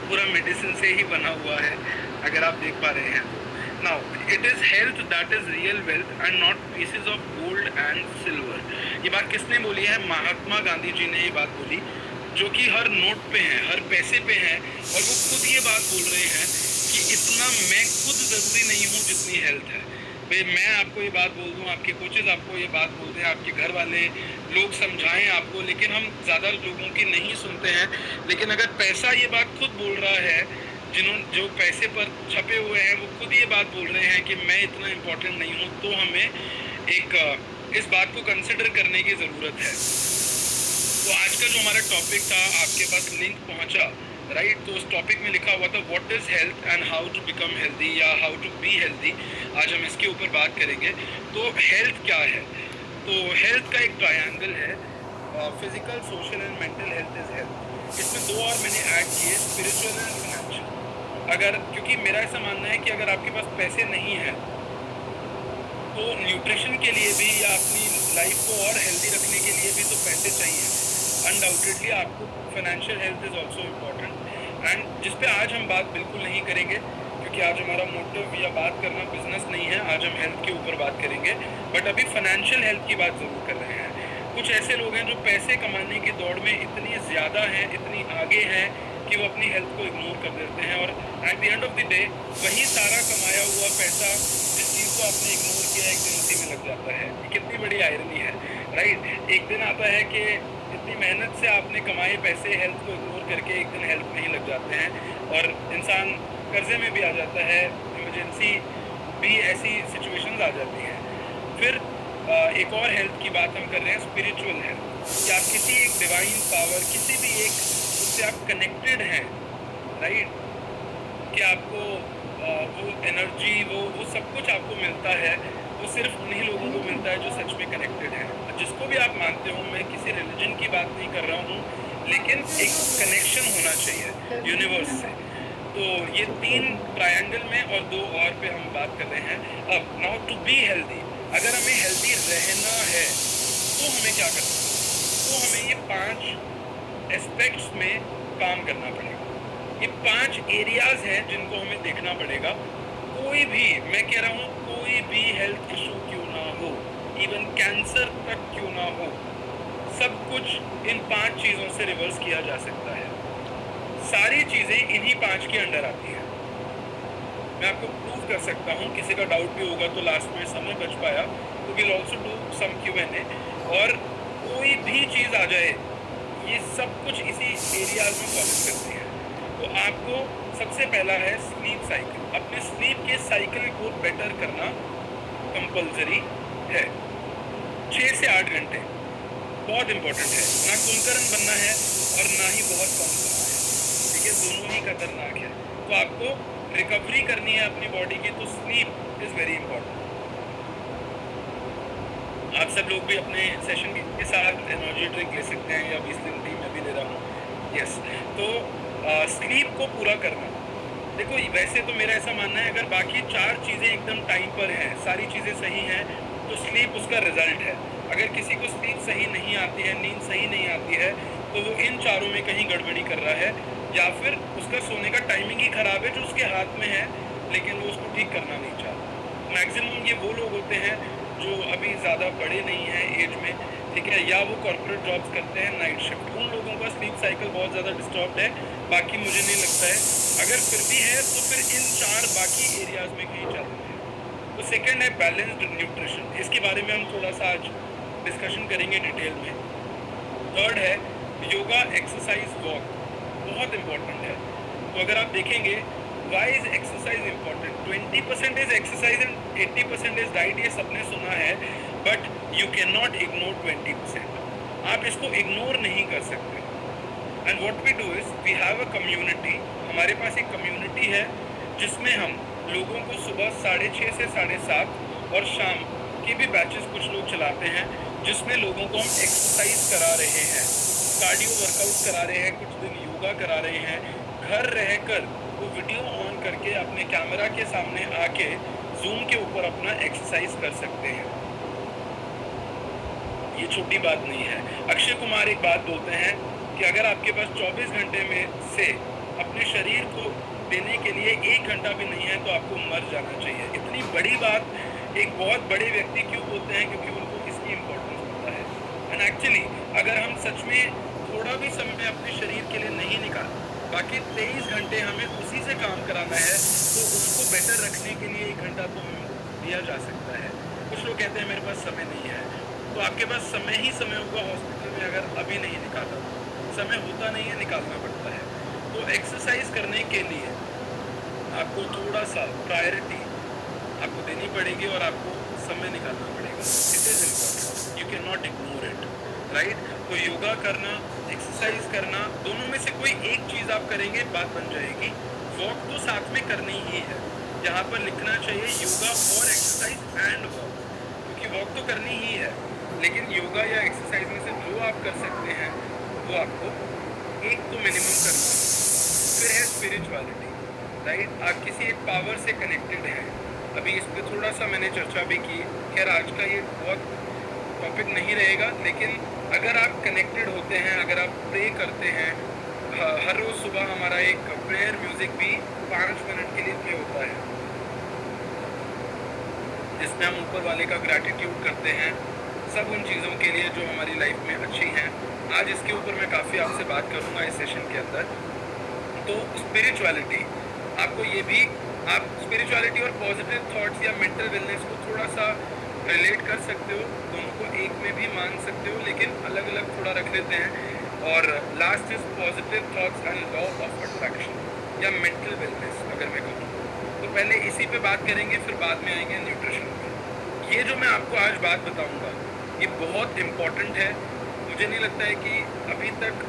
पूरा मेडिसिन से ही बना हुआ है, अगर आप देख पा रहे हैं तो। Now it is health that is real wealth and not pieces of gold and silver. ये बात किसने बोली है? महात्मा गांधी जी ने ये बात बोली, जो कि हर नोट पे हैं, हर पैसे पे हैं, और वो खुद ये बात बोल रहे हैं कि इतना मैं खुद ज़रूरी नहीं हूँ जितनी हेल्थ है। भाई मैं आपको ये बात बोल दूँ, आपके कोचेज़ आपको ये बात बोल दें, आपके घर वाले लोग समझाएं आपको, लेकिन हम ज़्यादा लोगों की नहीं सुनते हैं। लेकिन अगर पैसा ये बात खुद बोल रहा है, जो पैसे पर छपे हुए हैं वो खुद ये बात बोल रहे हैं कि मैं इतना इम्पोर्टेंट नहीं हूँ, तो हमें इस बात को कंसिडर करने की ज़रूरत है। तो आज का जो हमारा टॉपिक था, आपके पास लिंक पहुंचा, राइट? तो उस टॉपिक में लिखा हुआ था what is health and how to become healthy या हाउ टू बी हेल्दी। आज हम इसके ऊपर बात करेंगे। तो हेल्थ क्या है? तो हेल्थ का एक ट्रायंगल है, physical, social and mental health is health. इसमें दो और मैंने ऐड किए, स्पिरिचुअल एंड फाइनेंशियल। अगर, क्योंकि मेरा ऐसा मानना है कि अगर आपके पास पैसे नहीं हैं तो न्यूट्रिशन के लिए भी या अपनी लाइफ को और हेल्दी रखने के लिए भी तो पैसे चाहिए। अनडाउटेडली आपको financial health is also important, and जिस पे आज हम बात बिल्कुल नहीं करेंगे, क्योंकि आज हमारा मोटिव या बात करना बिजनेस नहीं है। आज हम हेल्थ के ऊपर बात करेंगे, बट अभी फाइनेंशियल हेल्थ की बात ज़रूर कर रहे हैं। कुछ ऐसे लोग हैं जो पैसे कमाने की दौड़ में इतनी ज़्यादा हैं, इतनी आगे हैं कि वो अपनी हेल्थ को इग्नोर कर देते हैं, और at the end of the day वही सारा कमाया हुआ पैसा जिस चीज़ को आपने इग्नोर किया, एक दिन उसी में लग जाता है। ये कितनी बड़ी आयरनी है, राइट? एक दिन आता है कि इतनी मेहनत से आपने कमाए पैसे हेल्थ को इग्नोर करके एक दिन हेल्थ में ही लग जाते हैं, और इंसान कर्जे में भी आ जाता है, इमरजेंसी भी ऐसी सिचुएशंस आ जाती हैं। फिर एक और हेल्थ की बात हम कर रहे हैं, स्पिरिचुअल हेल्थ, कि आप किसी एक डिवाइन पावर, किसी भी एक उससे आप कनेक्टेड हैं, राइट? कि आपको वो एनर्जी, वो सब कुछ आपको मिलता है, वो सिर्फ उन्हीं लोगों को मिलता है जो सच में कनेक्टेड है। जिसको भी आप मानते हो, मैं किसी रिलीजन की बात नहीं कर रहा हूँ, लेकिन एक कनेक्शन होना चाहिए यूनिवर्स से। तो ये तीन ट्रायंगल में और दो और पे हम बात कर रहे हैं। अब नाउ टू बी हेल्दी, अगर हमें हेल्दी रहना है तो हमें क्या करना है? तो हमें ये 5 एस्पेक्ट्स में काम करना पड़ेगा। ये 5 एरियाज हैं जिनको हमें देखना पड़ेगा। कोई भी, मैं कह रहा हूँ, कोई भी हेल्थ इशू क्यों ना हो, इवन कैंसर तक क्यों ना हो, सब कुछ इन 5 चीज़ों से रिवर्स किया जा सकता है। सारी चीज़ें इन्हीं 5 के अंडर आती हैं। मैं आपको प्रूव कर सकता हूँ, किसी का डाउट भी होगा तो लास्ट में समय बच पाया तो will also do some Q&A। और कोई भी चीज़ आ जाए, ये सब कुछ इसी एरियाज में फॉलो करती है। तो आपको सबसे पहला है स्लीप साइकिल। अपने स्लीप के साइकिल को बेटर करना कंपलसरी है। 6 से 8 घंटे बहुत इंपॉर्टेंट है। ना कुंभकर्ण बनना है और ना ही बहुत कम सोना है, ठीक है? दोनों ही खतरनाक है। तो आपको रिकवरी करनी है अपनी बॉडी की, तो स्लीप इज़ वेरी इंपॉर्टेंट। आप सब लोग भी अपने सेशन के साथ एनर्जी ड्रिंक ले सकते हैं, या 20 दिन टी मैं भी ले रहा हूँ। यस, तो स्लीप को पूरा करना। देखो, वैसे तो मेरा ऐसा मानना है, अगर बाकी 4 चीज़ें एकदम टाइम पर हैं, सारी चीज़ें सही हैं, तो स्लीप उसका रिजल्ट है। अगर किसी को स्लीप सही नहीं आती है, नींद सही नहीं आती है, तो वो इन चारों में कहीं गड़बड़ी कर रहा है, या फिर उसका सोने का टाइमिंग ही खराब है जो उसके हाथ में है, लेकिन वो उसको ठीक करना नहीं चाहता। मैक्सिमम ये वो लोग होते हैं जो अभी ज़्यादा बड़े नहीं हैं एज में, ठीक है, या वो कॉर्पोरेट जॉब्स करते हैं नाइट शिफ्ट, उन लोगों का स्लीप साइकिल बहुत ज़्यादा डिस्टर्ब है। बाकी मुझे नहीं लगता है, अगर फिर भी है तो फिर इन 4 बाकी एरियाज में कहीं चल रहे हैं। तो सेकंड है बैलेंस्ड न्यूट्रिशन। इसके बारे में हम थोड़ा सा आज डिस्कशन करेंगे डिटेल में। थर्ड है योगा, एक्सरसाइज, वॉक, बहुत इंपॉर्टेंट है। तो अगर आप देखेंगे, why is exercise important? 20% is exercise and 80% is diet, ये सबने सुना है, but you can not ignore 20%। आप इसको इग्नोर नहीं कर सकते। And what we do is we have a community. हमारे पास एक कम्युनिटी है जिसमें हम लोगों को सुबह 6:30 से 7:30 और शाम के भी बैचेस कुछ लोग चलाते हैं, जिसमें लोगों को हम एक्सरसाइज करा रहे हैं, कार्डियो वर्कआउट करा रहे हैं, कुछ दिन योगा करा रहे हैं। घर रहकर वो वीडियो ऑन करके अपने कैमरा के सामने आके जूम के ऊपर अपना एक्सरसाइज कर सकते हैं। ये छोटी बात नहीं है। अक्षय कुमार एक बात बोलते हैं कि अगर आपके पास 24 घंटे में से अपने शरीर को देने के लिए 1 घंटा भी नहीं है तो आपको मर जाना चाहिए। इतनी बड़ी बात एक बहुत बड़े व्यक्ति क्यों बोलते हैं, क्योंकि उनको इसकी इम्पोर्टेंस पता है। एंड एक्चुअली अगर हम सच में थोड़ा भी समय अपने शरीर के लिए नहीं निकाल, बाकी 23 घंटे हमें उसी से काम कराना है, तो उसको बेटर रखने के लिए 1 घंटा तो हमें दिया जा सकता है। कुछ लोग कहते हैं मेरे पास समय नहीं है, तो आपके पास समय ही समय होगा हॉस्पिटल में अगर अभी नहीं निकाला तो। समय होता नहीं है, निकालना पड़ता है। तो एक्सरसाइज करने के लिए आपको थोड़ा सा प्रायोरिटी आपको देनी पड़ेगी और आपको समय निकालना पड़ेगा। It is important, you can not ignore it, right. तो योगा करना, एक्सरसाइज करना, दोनों में से कोई एक चीज़ आप करेंगे, बात बन जाएगी। वॉक तो साथ में करनी ही है, यहाँ पर लिखना चाहिए योगा और एक्सरसाइज एंड वॉक, क्योंकि वॉक तो करनी ही है, लेकिन योगा या एक्सरसाइज में से जो आप कर सकते हैं वो आपको एक तो मिनिमम करना है। फिर है स्पिरिचुअलिटी, राइट। आप किसी एक पावर से कनेक्टेड हैं। अभी इस पर थोड़ा सा मैंने चर्चा भी की। खैर आज का ये बहुत टॉपिक नहीं रहेगा, लेकिन अगर आप कनेक्टेड होते हैं, अगर आप प्रे करते हैं, हर रोज़ सुबह हमारा एक प्रेयर म्यूज़िक भी 5 मिनट के लिए प्ले होता है, जिसमें हम ऊपर वाले का ग्रैटिट्यूड करते हैं सब उन चीज़ों के लिए जो हमारी लाइफ में अच्छी हैं। आज इसके ऊपर मैं काफ़ी आपसे बात करूँगा इस सेशन के अंदर। तो स्पिरिचुअलिटी, आपको ये भी, आप स्पिरिचुअलिटी और पॉजिटिव थॉट्स या मेंटल वेलनेस को थोड़ा सा रिलेट कर सकते हो, दोनों को एक में भी मान सकते हो, लेकिन अलग अलग थोड़ा रख लेते हैं। और last is positive thoughts and law of attraction या मेंटल वेलनेस अगर मैं कहूँ तो। पहले इसी पे बात करेंगे, फिर बाद में आएंगे न्यूट्रिशन पे। ये जो मैं आपको आज बात बताऊंगा ये बहुत इम्पॉर्टेंट है। मुझे नहीं लगता है कि अभी तक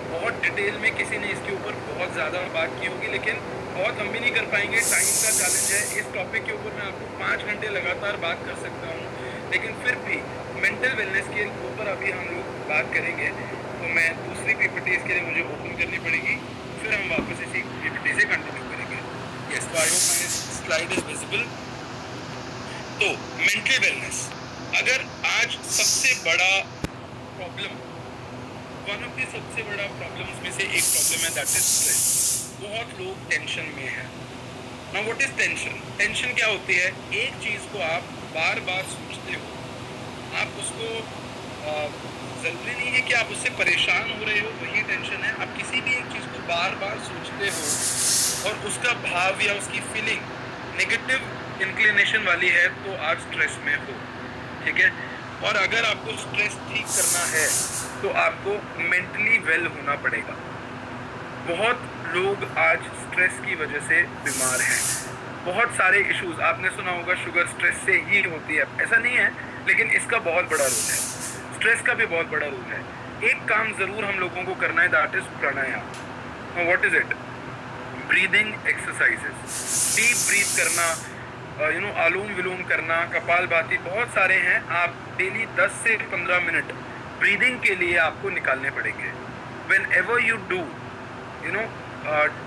बहुत डिटेल में किसी ने इसके ऊपर बहुत ज़्यादा बात की होगी, लेकिन बहुत हम भी नहीं कर पाएंगे, टाइम का चैलेंज है। इस टॉपिक के ऊपर मैं आपको 5 घंटे लगातार बात कर सकता हूँ, लेकिन फिर भी मेंटल वेलनेस के ऊपर अभी हम लोग बात करेंगे। तो मैं दूसरी पीपीटी इसके लिए मुझे ओपन करनी पड़ेगी, फिर हम वापस इसी पीपीटी से कंटिन्यू करेंगे। यस, तो I hope my slide is visible. तो मेंटल वेलनेस, अगर आज सबसे बड़ा प्रॉब्लम, वन ऑफ द सबसे बड़ा प्रॉब्लम्स में से एक प्रॉब्लम है, दैट इज स्ट्रेस। बहुत लोग टेंशन में हैं। Now what is tension? Tension क्या होती है? एक चीज़ को आप बार बार सोचते हो, आप उसको ज़रूरी नहीं है कि आप उससे परेशान हो रहे हो तो ये टेंशन है। आप किसी भी एक चीज़ को बार बार सोचते हो और उसका भाव या उसकी फीलिंग नेगेटिव इंक्लिनेशन वाली है तो आप स्ट्रेस में हो, ठीक है। और अगर आपको स्ट्रेस ठीक करना है तो आपको मेंटली वेल होना पड़ेगा। बहुत लोग आज स्ट्रेस की वजह से बीमार हैं। बहुत सारे इश्यूज आपने सुना होगा, शुगर स्ट्रेस से ही होती है, ऐसा नहीं है, लेकिन इसका बहुत बड़ा रोल है। स्ट्रेस का भी बहुत बड़ा रोल है। एक काम ज़रूर हम लोगों को करना है, that is pranayama. What is it? Breathing exercises, deep breath करना, अनुलोम विलोम करना, कपालभाति, बहुत सारे हैं। आप डेली 10 से 15 मिनट ब्रीदिंग के लिए आपको निकालने पड़ेंगे। When ever you do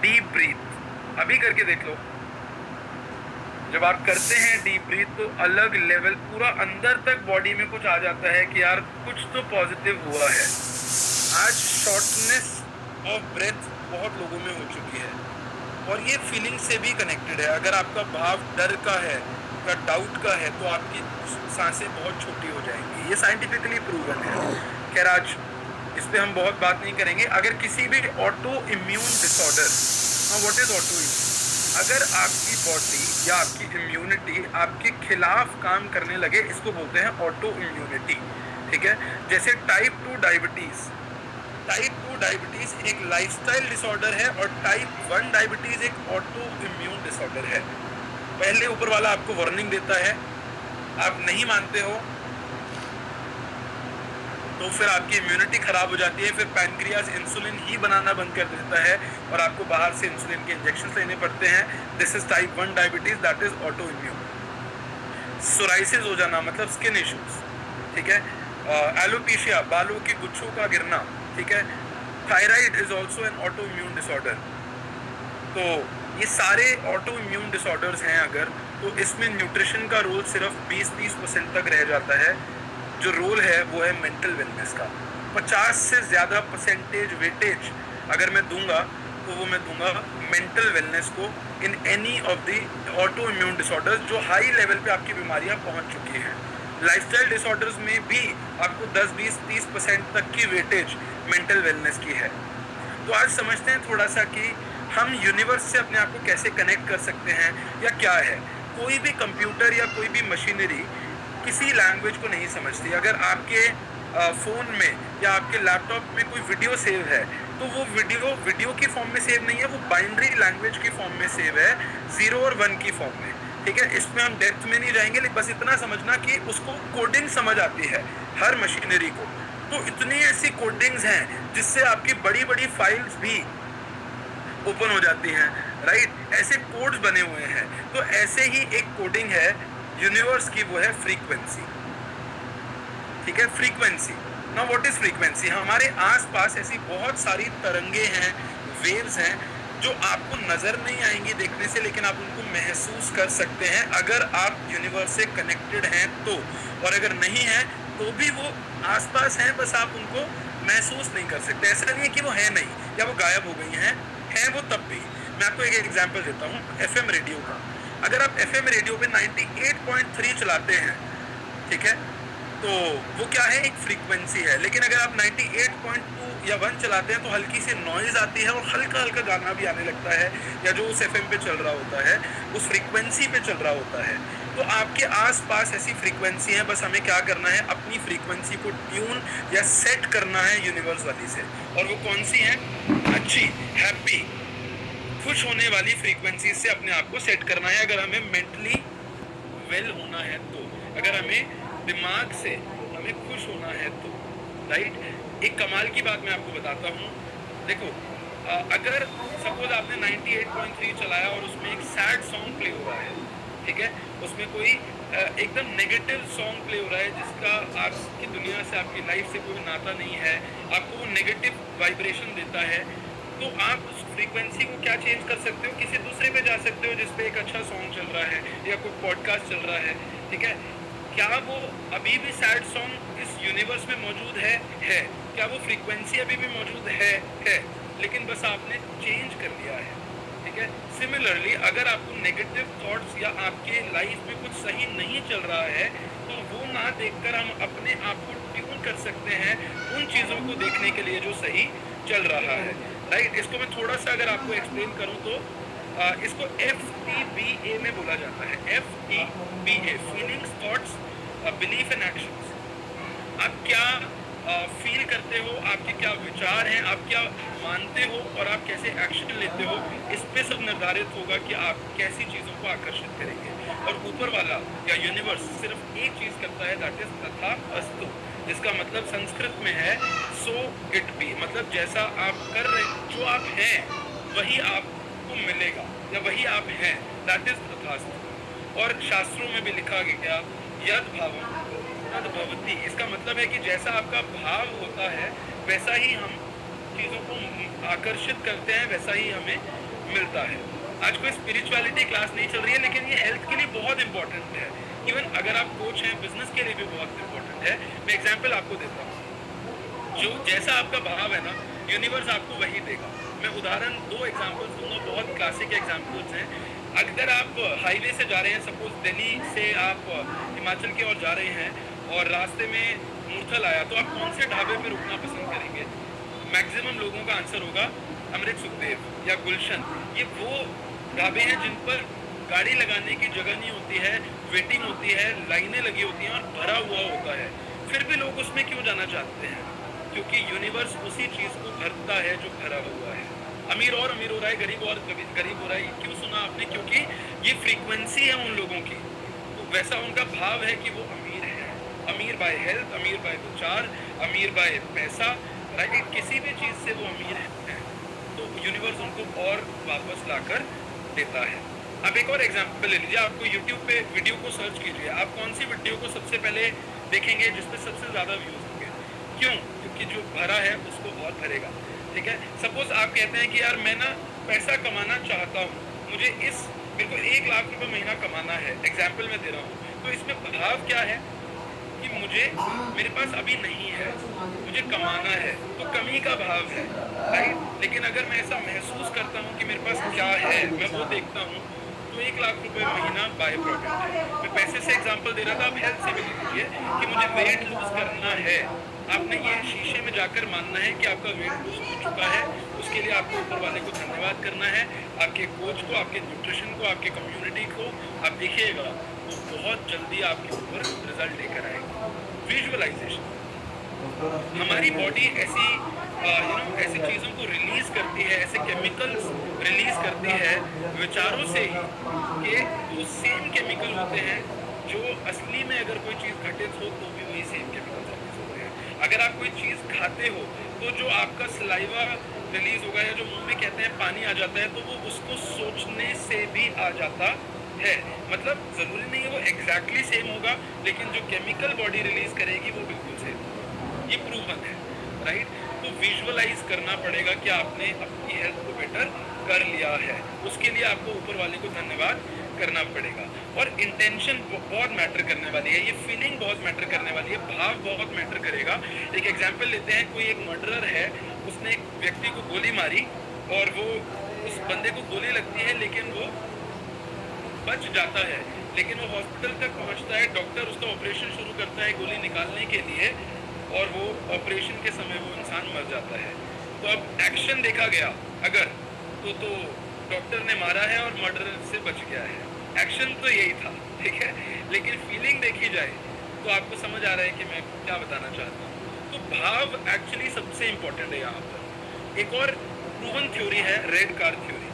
deep breath, अभी करके देख लो। जब आप करते हैं डीप ब्रीथ तो अलग लेवल, पूरा अंदर तक बॉडी में कुछ आ जाता है कि यार कुछ तो पॉजिटिव हुआ है। आज शॉर्टनेस ऑफ ब्रेथ बहुत लोगों में हो चुकी है और ये फीलिंग से भी कनेक्टेड है। अगर आपका भाव डर का है या डाउट का है तो आपकी सांसें बहुत छोटी हो जाएंगी। ये साइंटिफिकली प्रूवन है। खैर आज इस पर हम बहुत बात नहीं करेंगे। अगर किसी भी auto immune disorder, what is auto immune? अगर आपकी बॉडी या आपकी इम्यूनिटी आपके खिलाफ काम करने लगे, इसको बोलते हैं ऑटो इम्यूनिटी, ठीक है। जैसे टाइप 2 डायबिटीज़, टाइप 2 डायबिटीज़ एक लाइफस्टाइल डिसऑर्डर है और टाइप 1 डायबिटीज़ एक ऑटो इम्यून डिसऑर्डर है। पहले ऊपर वाला आपको वार्निंग देता है, आप नहीं मानते हो तो फिर आपकी इम्यूनिटी खराब हो जाती है, फिर पैनक्रियाज इंसुलिन ही बनाना बंद कर देता है और आपको बाहर से इंसुलिन के इंजेक्शन लेने पड़ते हैं। This is type 1 diabetes, that is auto immune. Psoriasis हो जाना मतलब स्किन इश्यूज, ठीक है। एलोपेशिया, बालों के गुच्छों का गिरना, ठीक है। Thyroid is also an auto immune disorder. तो ये सारे ऑटो इम्यून डिसऑर्डर्स हैं अगर, तो इसमें न्यूट्रिशन का रोल सिर्फ 20-30% तक रह जाता है। जो रोल है वो है मेंटल वेलनेस का। 50 से ज़्यादा परसेंटेज वेटेज अगर मैं दूंगा तो वो मैं दूंगा मेंटल वेलनेस को in any of the auto immune disorders जो हाई लेवल पे आपकी बीमारियां पहुंच चुकी हैं। लाइफस्टाइल डिसऑर्डर्स में भी आपको 10, 20, 30% तक की वेटेज मेंटल वेलनेस की है। तो आज समझते हैं थोड़ा सा कि हम यूनिवर्स से अपने आप को कैसे कनेक्ट कर सकते हैं या क्या है। कोई भी कंप्यूटर या कोई भी मशीनरी किसी लैंग्वेज को नहीं समझती। अगर आपके फ़ोन में या आपके लैपटॉप में कोई वीडियो सेव है तो वो वीडियो की फॉर्म में सेव नहीं है, वो बाइनरी लैंग्वेज की फॉर्म में सेव है, 0 और 1 की फॉर्म में। ठीक है, इसमें हम डेप्थ में नहीं जाएंगे, लेकिन बस इतना समझना कि उसको कोडिंग समझ आती है हर मशीनरी को। तो इतनी ऐसी कोडिंग्स हैं जिससे आपकी बड़ी बड़ी फाइल्स भी ओपन हो जाती हैं, राइट। ऐसे कोड्स बने हुए हैं। तो ऐसे ही एक कोडिंग है यूनिवर्स की, वो है फ्रीक्वेंसी। ठीक है, frequency. Now what is frequency? हमारे आसपास ऐसी बहुत सारी तरंगे हैं, वेव्स हैं, जो आपको नजर नहीं आएंगी देखने से, लेकिन आप उनको महसूस कर सकते हैं अगर आप यूनिवर्स से कनेक्टेड हैं तो। और अगर नहीं है तो भी वो आसपास हैं, बस आप उनको महसूस नहीं कर सकते। ऐसा नहीं है कि वो है नहीं या वो गायब हो गई हैं, है वो तब भी। मैं आपको एक एग्जांपल देता हूँ एफएम रेडियो का। अगर आप एफएम रेडियो पे 98.3 चलाते हैं, ठीक है, तो वो क्या है, एक फ्रीक्वेंसी है। लेकिन अगर आप 98.2 या 1 चलाते हैं तो हल्की सी नॉइज आती है और हल्का हल्का गाना भी आने लगता है, या जो उस एफएम पे चल रहा होता है उस फ्रीक्वेंसी पे चल रहा होता है। तो आपके आसपास ऐसी फ्रीक्वेंसी है, बस हमें क्या करना है, अपनी फ्रीक्वेंसी को ट्यून या सेट करना है यूनिवर्स वाली से। और वो कौन सी है? अच्छी, हैप्पी, खुश होने वाली फ्रीक्वेंसी से अपने आप को सेट करना है अगर हमें मेंटली वेल होना है तो, अगर हमें दिमाग से हमें खुश होना है तो, राइट। एक कमाल की बात मैं आपको बताता हूँ। देखो, अगर सपोज आपने 98.3 चलाया और उसमें एक सैड सॉन्ग प्ले हो रहा है, ठीक है, उसमें कोई एकदम नेगेटिव सॉन्ग प्ले हो रहा है जिसका आपकी दुनिया से, आपकी लाइफ से कोई नाता नहीं है, आपको वो नेगेटिव वाइब्रेशन देता है, तो आप उस फ्रीक्वेंसी को क्या चेंज कर सकते हो? किसी दूसरे पे जा सकते हो जिसपे एक अच्छा सॉन्ग चल रहा है या कोई पॉडकास्ट चल रहा है, ठीक है। क्या वो अभी भी सैड सॉन्ग इस यूनिवर्स में मौजूद है? क्या वो फ्रीक्वेंसी अभी भी मौजूद है? लेकिन बस आपने चेंज कर लिया है, ठीक है। सिमिलरली अगर आपको नेगेटिव थॉट्स या आपके लाइफ में कुछ सही नहीं चल रहा है तो वो ना देखकर हम अपने आप को ट्यून कर सकते हैं उन चीज़ों को देखने के लिए जो सही चल रहा है, राइट। इसको मैं थोड़ा सा अगर आपको एक्सप्लेन करूँ तो इसको FTBA में बोला जाता है। FTBA, feelings, thoughts, belief and actions. आप क्या फील करते हो, आपके क्या विचार हैं, आप क्या मानते हो और आप कैसे एक्शन लेते हो, इस पे सब निर्धारित होगा कि आप कैसी चीज़ों को आकर्षित करेंगे। और ऊपर वाला या यूनिवर्स सिर्फ एक चीज़ करता है, दैट इज तथा अस्तु, जिसका मतलब संस्कृत में है सो इट बी। मतलब जैसा आप कर रहे, जो आप हैं वही आपको मिलेगा या वही आप हैं, दैट इज तथास्तु। और शास्त्रों में भी लिखा गया यद भावम तद भवति। इसका मतलब है कि जैसा आपका भाव होता है वैसा ही हम चीज़ों को आकर्षित करते हैं, वैसा ही हमें मिलता है। आज कोई स्पिरिचुअलिटी क्लास नहीं चल रही है, लेकिन ये हेल्थ के लिए बहुत इंपॉर्टेंट है। इवन अगर आप कोच हैं, बिजनेस के लिए भी बहुत इंपॉर्टेंट है। मैं एग्जाम्पल आपको देता हूँ, जो जैसा आपका भाव है ना, यूनिवर्स आपको वही देगा। मैं उदाहरण 2 एग्जाम्पल्स दूंगा, बहुत क्लासिक एग्जाम्पल्स हैं। अगर आप हाईवे से जा रहे हैं, सपोज दिल्ली से आप हिमाचल की ओर जा रहे हैं और रास्ते में मूर्थल आया, तो आप कौन से ढाबे पे रुकना पसंद करेंगे? मैक्सिमम लोगों का आंसर होगा अमृत सुखदेव या गुलशन। ये वो ढाबे हैं जिन पर गाड़ी लगाने की जगह नहीं होती है, वेटिंग होती है, लाइनें लगी होती हैं और भरा हुआ होता है। फिर भी लोग उसमें क्यों जाना चाहते हैं? क्योंकि यूनिवर्स उसी चीज़ को भरता है जो भरा हुआ है। अमीर और अमीर हो रहा है, गरीब और गरीब हो रहा है। क्यों सुना आपने? क्योंकि ये फ्रीक्वेंसी है उन लोगों की, तो वैसा उनका भाव है कि वो अमीर है। अमीर बाय हेल्थ, अमीर बाय विचार, अमीर बाय पैसा, राइट। किसी भी चीज़ से वो अमीर है, तो यूनिवर्स उनको और वापस लाकर देता है। अब एक और एग्जाम्पल ले लीजिए। आपको यूट्यूब पे वीडियो को सर्च कीजिए, आप कौन सी वीडियो को सबसे पहले देखेंगे जिसपे सबसे ज़्यादा व्यूज़ होंगे? क्यों? क्योंकि जो भरा है उसको और भरेगा, ठीक है। सपोज आप कहते हैं कि यार मैं ना पैसा कमाना चाहता हूँ, मुझे मेरे को 1 लाख रुपए महीना कमाना है, एग्जाम्पल मैं दे रहा हूँ। तो इसमें भाव क्या है कि मेरे पास अभी नहीं है, मुझे कमाना है, तो कमी का भाव है। राइट। लेकिन अगर मैं ऐसा महसूस करता हूँ कि मेरे पास क्या है, मैं वो देखता हूँ, तो 1 लाख रुपए महीना बाय प्रोडक्ट है। मैं पैसे से एग्जांपल दे रहा था, आप हेल्थ से भी ले लीजिए कि मुझे वेट लूज करना है। आपने ये शीशे में जाकर मानना है कि आपका वेट लूज हो चुका है। उसके लिए आपको ऊपर वाले को धन्यवाद करना है, आपके कोच को, आपके न्यूट्रिशन को, आपके कम्युनिटी को। आप देखिएगा वो बहुत जल्दी आपके ऊपर रिजल्ट लेकर आएगी। विजुअलाइजेशन, हमारी बॉडी ऐसी ऐसी चीज़ों को रिलीज करती है, ऐसे केमिकल्स रिलीज करती है विचारों से ही, कि वो सेम केमिकल होते हैं जो असली में अगर कोई चीज़ घटित हो तो भी वही सेम केमिकल रिलीज होते हैं। अगर आप कोई चीज़ खाते हो तो जो आपका सलाइवा रिलीज होगा या जो मुंह में कहते हैं पानी आ जाता है, तो वो उसको सोचने से भी आ जाता है। मतलब ज़रूरी नहीं है वो एग्जैक्टली सेम होगा, लेकिन जो केमिकल बॉडी रिलीज करेगी वो बिल्कुल सेम होगा। ये प्रूवन है, राइट। तो विजुअलाइज करना पड़ेगा कि आपने अपनी हेल्थ को बेटर कर लिया है। उसके लिए आपको ऊपर वाले को धन्यवाद करना पड़ेगा। और इंटेंशन बहुत मैटर करने वाली है, ये फीलिंग बहुत मैटर करने वाली है, भाव बहुत मैटर करेगा। एक एग्जांपल लेते हैं, कोई एक मर्डरर है, उसने एक व्यक्ति को गोली मारी और वो उस बंदे को गोली लगती है लेकिन वो बच जाता है। लेकिन वो हॉस्पिटल तक पहुंचता है, डॉक्टर उसका ऑपरेशन शुरू करता है गोली निकालने के लिए, और वो ऑपरेशन के समय वो इंसान मर जाता है। तो अब एक्शन देखा गया अगर तो डॉक्टर ने मारा है और मर्डर से बच गया है। एक्शन तो यही था, ठीक है। लेकिन फीलिंग देखी जाए तो आपको समझ आ रहा है कि मैं क्या बताना चाहता हूँ। तो भाव एक्चुअली सबसे इंपॉर्टेंट है यहाँ पर। एक और प्रूवन थ्योरी है, रेड कार थ्योरी,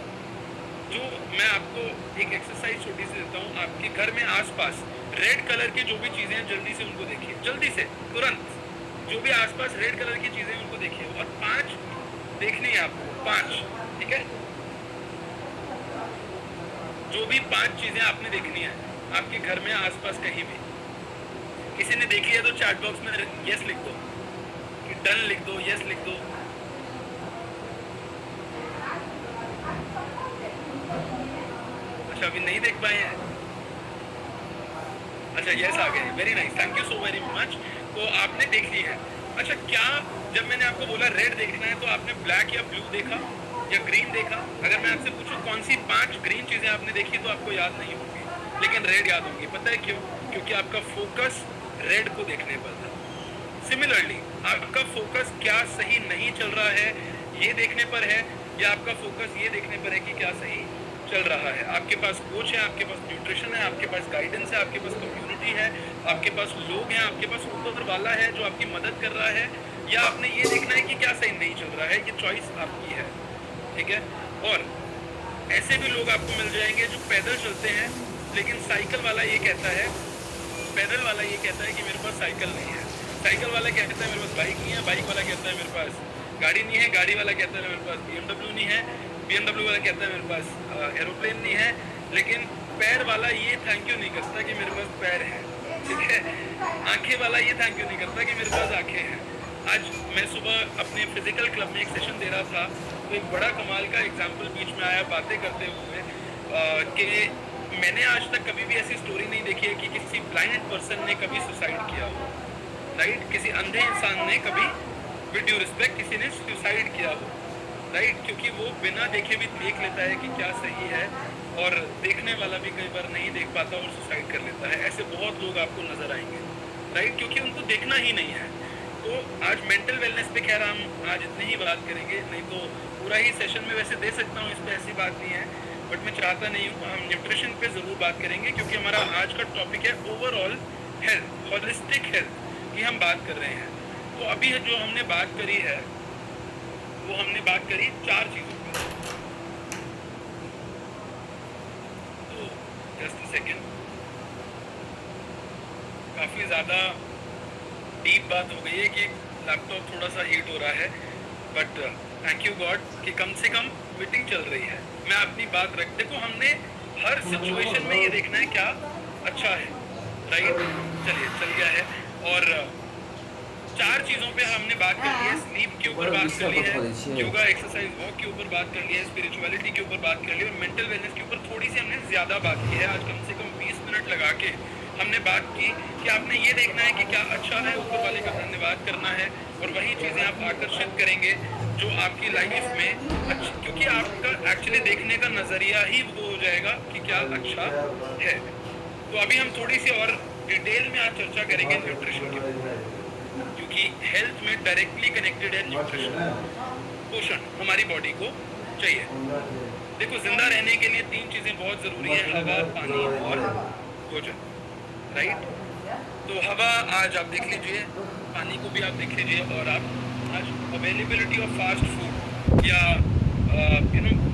जो मैं आपको एक एक्सरसाइज छोटी सी देता हूँ। आपके घर में आसपास रेड कलर की जो भी चीजें हैं जल्दी से उनको देखिए, जल्दी से, तुरंत। जो भी आसपास रेड कलर की चीजें उनको देखिए, और 5 देखनी है आपको, 5, ठीक है। जो भी 5 चीजें आपने देखनी है आपके घर में आसपास कहीं भी, किसी ने देखी है तो चैट बॉक्स में यस लिख दो, डन लिख दो, यस लिख दो। अच्छा, अभी नहीं देख पाए हैं? अच्छा, यस आ गए, very nice, thank you so very much. तो आपने देख ली है। अच्छा, क्या जब मैंने आपको बोला रेड देखना है तो आपने ब्लैक या ब्लू देखा या ग्रीन देखा? अगर मैं आपसे पूछूं कौन सी 5 ग्रीन चीजें आपने देखी तो आपको याद नहीं होगी, लेकिन रेड याद होगी। पता है क्यों? क्योंकि आपका फोकस रेड को देखने पर था। सिमिलरली आपका फोकस क्या सही नहीं चल रहा है ये देखने पर है, या आपका फोकस ये देखने पर है कि क्या सही चल रहा है। आपके पास कोच है, आपके पास न्यूट्रिशन है, आपके पास गाइडेंस है, आपके पास कम्युनिटी है, आपके पास लोग हैं, आपके पास ऊपर वाला है जो आपकी मदद कर रहा है, या आपने ये देखना है कि क्या सही नहीं चल रहा है। ये चॉइस आपकी है, ठीक है। और ऐसे भी लोग आपको मिल जाएंगे जो पैदल चलते हैं, लेकिन साइकिल वाला ये कहता है, पैदल वाला ये कहता है कि मेरे पास साइकिल नहीं है, साइकिल वाला कहता है मेरे पास बाइक नहीं है, बाइक वाला कहता है मेरे पास गाड़ी नहीं है, गाड़ी वाला कहता है मेरे पास BMW नहीं है, BMW वाला कहता है मेरे पास एरोप्लेन नहीं है। लेकिन पैर वाला ये थैंक यू नहीं करता कि मेरे पास पैर है, ठीक है। आंखें वाला ये थैंक यू नहीं करता कि मेरे पास आंखें हैं। आज मैं सुबह अपने फिजिकल क्लब में एक सेशन दे रहा था, तो एक बड़ा कमाल का एग्जाम्पल बीच में आया बातें करते हुए, कि मैंने आज तक कभी भी ऐसी स्टोरी नहीं देखी है कि किसी ब्लाइंड पर्सन ने कभी सुसाइड किया हो, राइट। किसी अंधे इंसान ने कभी, विद ड्यू रिस्पेक्ट, किसी ने सुसाइड किया हो, राइट। क्योंकि वो बिना देखे भी देख लेता है कि क्या सही है, और देखने वाला भी कई बार नहीं देख पाता और सुसाइड कर लेता है। ऐसे बहुत लोग आपको नजर आएंगे, राइट, क्योंकि उनको देखना ही नहीं है। तो आज मेंटल वेलनेस पे खैर हम आज इतनी ही बात करेंगे, नहीं तो पूरा ही सेशन में वैसे दे सकता हूँ, इस पर ऐसी बात नहीं है, बट मैं चाहता नहीं हूँ। हम न्यूट्रिशन पे ज़रूर बात करेंगे, क्योंकि हमारा आज का टॉपिक है ओवरऑल हेल्थ, हॉलिस्टिक हेल्थ की हम बात कर रहे हैं। तो अभी जो हमने बात करी है वो हमने बात करी 4 चीज़ों पर। तो जस्ट सेकेंड, काफ़ी ज़्यादा डीप बात हो गई है कि लैपटॉप थोड़ा सा हीट हो रहा है, बट थैंक यू गॉड कि कम से कम मीटिंग चल रही है। मैं अपनी बात रख, देखो हमने हर सिचुएशन में ये देखना है क्या अच्छा है, राइट। चलिए, चल गया है। और 4 चीज़ों पे हमने बात कर ली है। स्लीप के ऊपर बात कर ली है, योगा, एक्सरसाइज, वॉक के ऊपर बात कर ली है, स्पिरिचुअलिटी के ऊपर बात कर ली है, और मेंटल वेलनेस के ऊपर थोड़ी सी हमने ज़्यादा बात की है। आज कम से कम 20 मिनट लगा के हमने बात की कि आपने ये देखना है कि क्या अच्छा है, ऊपर वाले का धन्यवाद करना है, और वही चीज़ें आप आकर्षित करेंगे जो आपकी लाइफ में क्योंकि आपका एक्चुअली देखने का नज़रिया ही वो हो जाएगा कि क्या अच्छा है। तो अभी हम थोड़ी सी और डिटेल में आज चर्चा करेंगे न्यूट्रिशन के ऊपर, क्योंकि हेल्थ में डायरेक्टली कनेक्टेड है न्यूट्रिशन। पोषण हमारी बॉडी को चाहिए। देखो, जिंदा रहने के लिए 3 चीज़ें बहुत ज़रूरी हैं: हवा, पानी और भोजन, राइट? तो हवा आज आप देख लीजिए, पानी को भी आप देख लीजिए, और आप आज अवेलेबिलिटी ऑफ फास्ट फूड या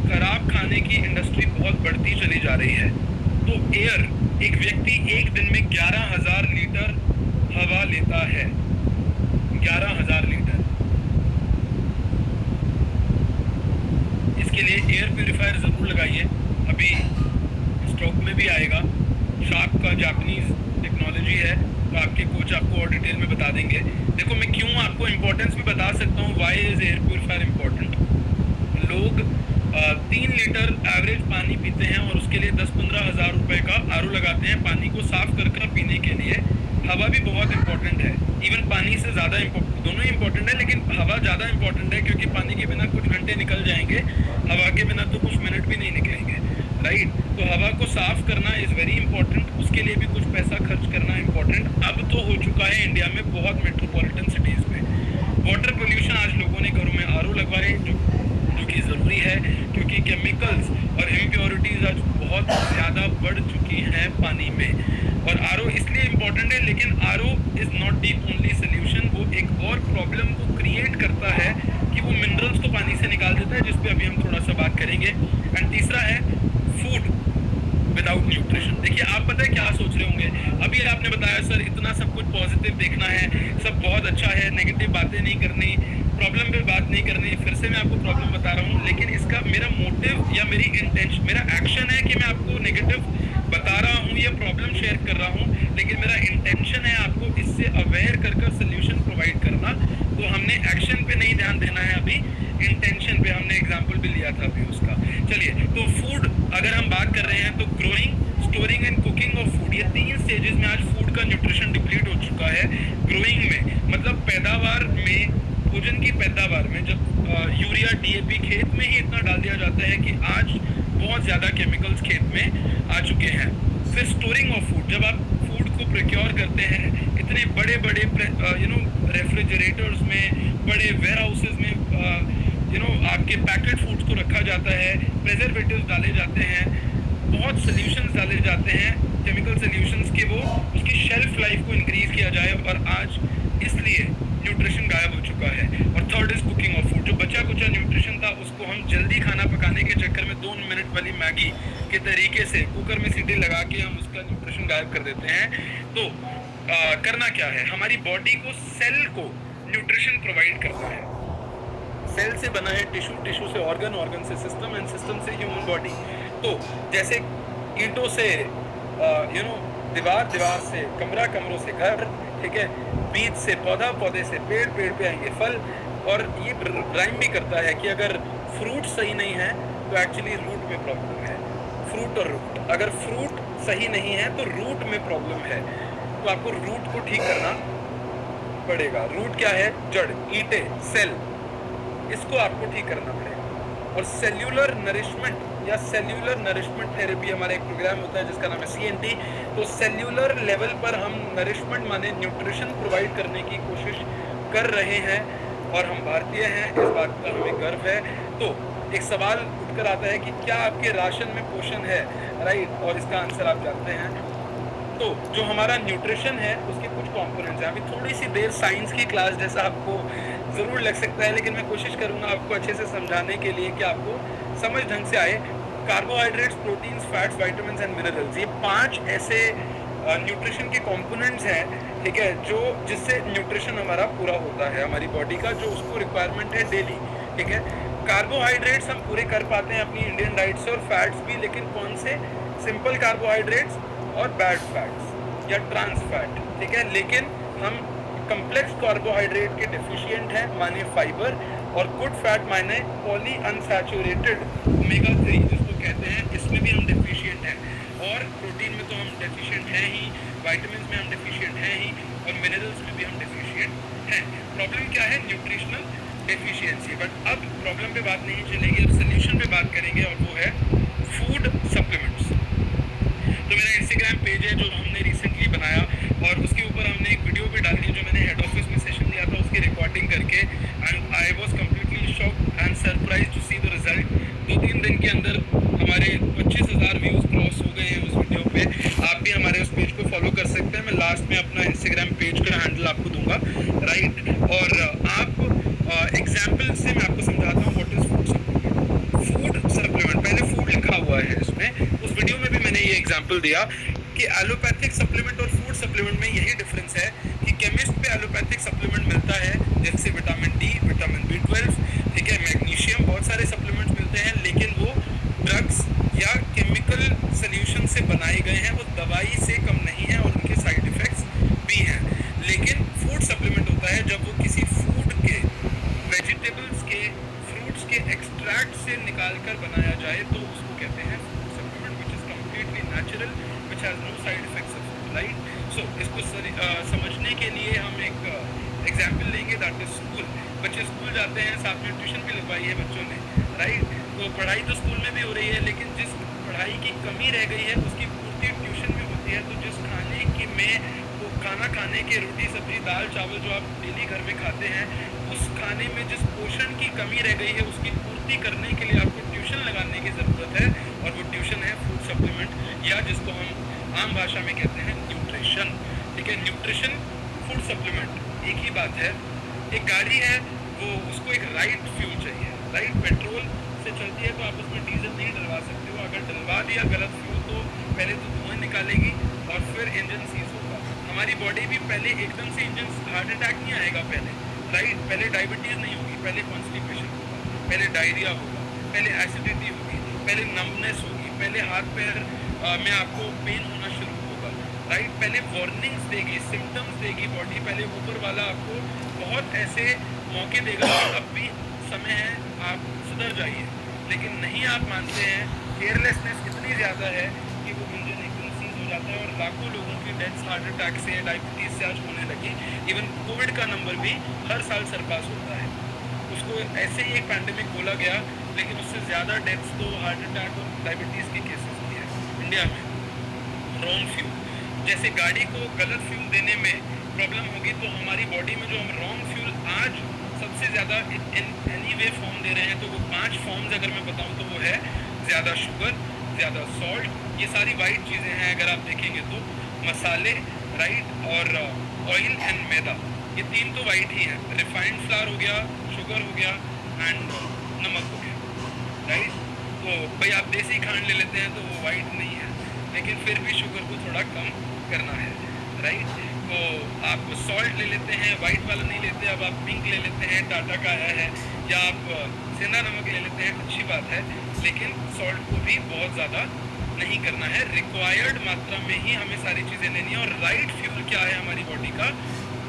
खराब खाने की इंडस्ट्री बहुत बढ़ती चली जा रही है। तो एयर, एक व्यक्ति एक दिन में 11,000 लीटर हवा लेता है, 11,000 लीटर। इसके लिए एयर प्यूरिफायर ज़रूर लगाइए। अभी स्टॉक में भी आएगा, शार्क का जापानीज टेक्नोलॉजी है, तो आपके कोच आपको और डिटेल में बता देंगे। देखो, मैं क्यों आपको इम्पोर्टेंस भी बता सकता हूँ, why is air purifier important. लोग 3 लीटर एवरेज पानी पीते हैं और उसके लिए 10-15 हज़ार रुपये का आरओ लगाते हैं पानी को साफ कर पीने के लिए। हवा भी बहुत इंपॉर्टेंट है, इवन पानी से ज़्यादा इम्पोर्टेंट, दोनों ही इंपॉर्टेंट है, लेकिन हवा ज़्यादा इंपॉर्टेंट है, क्योंकि पानी के बिना कुछ घंटे निकल जाएंगे, हवा के बिना तो कुछ मिनट भी नहीं निकलेंगे, राइट? तो हवा को साफ करना इज़ वेरी इंपॉर्टेंट, उसके लिए भी कुछ पैसा खर्च करना इंपॉर्टेंट। अब तो हो चुका है इंडिया में बहुत मेट्रोपॉलिटन सिटीज़ में। वाटर पोल्यूशन, आज लोगों ने घरों में आरओ लगवाए, जो कि ज़रूरी है, क्योंकि केमिकल्स और इम्प्योरिटीज़ आज बहुत ज़्यादा बढ़ चुकी हैं पानी में। और आरओ इसलिए इम्पॉर्टेंट है, लेकिन RO is not the only solution. वो एक और प्रॉब्लम को क्रिएट करता है कि वो मिनरल्स को पानी से निकाल देता है, जिस पे अभी हम थोड़ा सा बात करेंगे। एंड तीसरा है फूड विदाउट न्यूट्रिशन। देखिए, आप पता है क्या सोच रहे होंगे, अभी आपने बताया सर इतना सब कुछ पॉजिटिव देखना है, सब बहुत अच्छा है, नेगेटिव बातें नहीं करनी, प्रॉब्लम पे बात नहीं करनी। फिर से मैं आपको प्रॉब्लम बता रहा हूँ, लेकिन इसका मेरा मोटिव या मेरी इंटेंशन, मेरा एक्शन है कि मैं आपको नेगेटिव बता रहा हूँ या प्रॉब्लम शेयर कर रहा हूँ, लेकिन मेरा इंटेंशन है आपको इससे अवेयर कर सोल्यूशन प्रोवाइड करना। तो हमने एक्शन पे नहीं ध्यान देना है अभी, इंटेंशन पे। हमने एग्जाम्पल भी लिया था अभी उसका। चलिए, तो फूड अगर हम बात कर रहे हैं, तो growing, storing and cooking of food, ये 3 स्टेजेस में आज फूड का न्यूट्रिशन डिप्लीट हो चुका है। ग्रोइंग में मतलब पैदावार में, भोजन की पैदावार में, जब यूरिया डीएपी खेत में ही इतना डाल दिया जाता है कि आज बहुत ज़्यादा केमिकल्स खेत में आ चुके हैं। फिर स्टोरिंग ऑफ फूड, जब आप फूड को प्रोक्योर करते हैं, इतने बड़े बड़े रेफ्रिजरेटर्स में, बड़े वेयर हाउसेज में आपके पैकेट फूड्स को रखा जाता है, प्रिजर्वेटिव्स डाले जाते हैं, बहुत सोल्यूशंस डाले जाते हैं, केमिकल सोल्यूशंस के, वो उसकी शेल्फ लाइफ को इंक्रीज किया जाए, और आज इसलिए न्यूट्रिशन गायब हो चुका है। और third is cooking of food, जो बचा कुचा न्यूट्रिशन था उसको हम जल्दी खाना पकाने के चक्कर में 2 मिनट वाली मैगी के तरीके से कुकर में सीटी लगा के हम उसका न्यूट्रिशन गायब कर देते हैं। तो करना क्या है, हमारी बॉडी को, सेल को न्यूट्रिशन प्रोवाइड करना है। सेल से बना है टिश्यू, टिश्यू से ऑर्गन, ऑर्गन से सिस्टम, एंड सिस्टम से ह्यूमन बॉडी। तो जैसे ईंटों से दीवार, दीवार से कमरा, कमरों से घर, ठीक है, बीज से पौधा, पौधे से पेड़, पेड़ पे आएंगे फल। और ये राइम भी करता है कि अगर फ्रूट सही नहीं है तो एक्चुअली रूट में प्रॉब्लम है। फ्रूट और रूट, अगर फ्रूट सही नहीं है तो रूट में प्रॉब्लम है। तो आपको रूट को ठीक करना पड़ेगा। रूट क्या है? जड़, ईंटें, सेल, इसको आपको ठीक करना पड़ेगा। और सेल्यूलर नरिशमेंट या सेल्यूलर नरिशमेंट थेरेपी, हमारा एक प्रोग्राम होता है जिसका नाम है CNT। तो सेल्यूलर लेवल पर हम नरिशमेंट माने न्यूट्रिशन प्रोवाइड करने की कोशिश कर रहे हैं, और हम भारतीय हैं, इस बात का हमें गर्व है। तो एक सवाल उठकर आता है कि क्या आपके राशन में पोषण है, राइट? और इसका आंसर आप जानते हैं। तो जो हमारा न्यूट्रिशन है उसके कुछ कंपोनेंट्स हैं। अभी थोड़ी सी देर साइंस की क्लास जैसा आपको ज़रूर लग सकता है, लेकिन मैं कोशिश करूंगा आपको अच्छे से समझाने के लिए कि आपको समझ ढंग से आए। Carbohydrates, proteins, fats, vitamins and minerals, ये 5 ऐसे न्यूट्रिशन के कंपोनेंट्स हैं, ठीक है, जो जिससे न्यूट्रिशन हमारा पूरा होता है, हमारी बॉडी का जो उसको रिक्वायरमेंट है डेली, ठीक है। कार्बोहाइड्रेट्स हम पूरे कर पाते हैं अपनी इंडियन डाइट से, और फैट्स भी, लेकिन कौन से? सिंपल कार्बोहाइड्रेट्स और बैड फैट्स या ट्रांस फैट, ठीक है। लेकिन हम कम्प्लेक्स कार्बोहाइड्रेट के डेफिशिएंट हैं, माने फाइबर, और गुड फैट माने पॉली अनसैचुरेटेड ओमेगा 3 जिसको कहते हैं, इसमें भी हम डेफिशिएंट हैं। और प्रोटीन में तो हम डेफिशिएंट हैं ही, विटामिन्स में हम डेफिशिएंट हैं ही, और मिनरल्स में भी हम डेफिशिएंट हैं। प्रॉब्लम क्या है? Nutritional deficiency. बट अब फिर हमारे 25,000 व्यूज़ क्रॉस हो गए हैं उस वीडियो पे। आप भी हमारे उस पेज को फॉलो कर सकते हैं, मैं लास्ट में अपना इंस्टाग्राम पेज का हैंडल आपको दूंगा, राइट। और आप एग्जाम्पल से मैं आपको समझाता हूँ what is food supplement. Food supplement, पहले फूड लिखा हुआ है इसमें, उस वीडियो में भी मैंने ये एग्जाम्पल दिया कि एलोपैथिक सप्लीमेंट और फूड सप्लीमेंट में यही डिफरेंस है कि केमिस्ट पे एलोपैथिक सप्लीमेंट मिलता है, जैसे विटामिन डी, विटामिन B12, ठीक है, मैग्नीशियम, बहुत सारे सप्लीमेंट्स मिलते हैं, लेकिन वो ड्रग्स या केमिकल सोल्यूशन से बनाए गए हैं, वो दवाई से कम नहीं है और उनके साइड इफेक्ट्स भी हैं। लेकिन फूड सप्लीमेंट होता है जब वो किसी फूड के, वेजिटेबल्स के, फ्रूट्स के एक्सट्रैक्ट से निकाल कर बनाया जाए तो उसको कहते हैं food supplement, which is completely natural, which has no side effects of food, right. So इसको समझने के लिए हम एक एग्जाम्पल लेंगे, दैट इज स्कूल। बच्चे स्कूल जाते हैं, साथ में ट्यूशन भी लगवाई है बच्चों ने, राइट। तो पढ़ाई तो स्कूल में भी हो रही है, लेकिन जिस पढ़ाई की कमी रह गई है उसकी पूर्ति ट्यूशन में होती है। तो जिस खाने की में वो खाना खाने के, रोटी सब्जी दाल चावल जो आप डेली घर में खाते हैं, उस खाने में जिस पोषण की कमी रह गई है उसकी पूर्ति करने के लिए आपको ट्यूशन लगाने की ज़रूरत है, और वो ट्यूशन है फूड सप्लीमेंट, या जिसको हम आम भाषा में कहते हैं न्यूट्रिशन, ठीक है। न्यूट्रिशन, फूड सप्लीमेंट एक ही बात है। एक गाड़ी है, वो उसको एक राइट फ्यूल चाहिए, राइट। पेट्रोल से चलती है तो आप उसमें डीजल नहीं डलवा सकते हो, अगर डलवा दिया गलत फ्यूल तो पहले तो धुआं निकालेगी और फिर इंजन सीज होगा। हमारी बॉडी भी पहले एकदम से इंजन, हार्ट अटैक नहीं आएगा पहले, राइट। पहले डायबिटीज़ नहीं होगी, पहले कॉन्स्टिपेशन होगा, पहले डायरिया होगा, पहले एसिडिटी होगी, पहले नम्बनेस होगी, पहले हाथ पैर में आपको पेन होना शुरू होगा, राइट। पहले वार्निंग्स देगी, सिम्टम्स देगी बॉडी, पहले ऊपर वाला आपको बहुत ऐसे मौके देगा कि अब भी समय है, आप सुधर जाइए, लेकिन नहीं आप मानते हैं। केयरलेसनेस इतनी ज़्यादा है कि वो इंजन एकदम सीज हो जाता है, और लाखों लोगों की डेथ्स हार्ट अटैक से, डायबिटीज़ से आज होने लगी। इवन कोविड का नंबर भी हर साल सरपास होता है। उसको ऐसे ही एक पैंडेमिक बोला गया, लेकिन उससे ज़्यादा डेथ्स तो हार्ट अटैक और डायबिटीज़ के केसेस की है इंडिया में। रॉन्ग फ्यूल, जैसे गाड़ी को गलत फ्यूल देने में प्रॉब्लम होगी, तो हमारी बॉडी में जो हम रॉन्ग फ्यूल आज सबसे ज़्यादा एनी वे फॉर्म दे रहे हैं, तो वो 5 फॉर्म्स अगर मैं बताऊं तो वो है ज़्यादा शुगर, ज़्यादा सॉल्ट, ये सारी वाइट चीज़ें हैं अगर आप देखेंगे तो, मसाले, राइट, और ऑयल एंड मैदा, ये 3 तो वाइट ही हैं। रिफाइंड फ्लावर हो गया, शुगर हो गया एंड नमक हो गया, राइट। तो भाई आप देसी खांड ले लेते हैं तो वो वाइट नहीं है, लेकिन फिर भी शुगर को थोड़ा कम करना है, राइट। तो आप सॉल्ट ले लेते हैं, वाइट वाला नहीं लेते, अब आप पिंक ले लेते हैं, टाटा का आया है, या आप सेंधा नमक ले लेते हैं, अच्छी बात है, लेकिन सॉल्ट को भी बहुत ज़्यादा नहीं करना है। रिक्वायर्ड मात्रा में ही हमें सारी चीज़ें लेनी है। और राइट फ्यूल क्या है हमारी बॉडी का?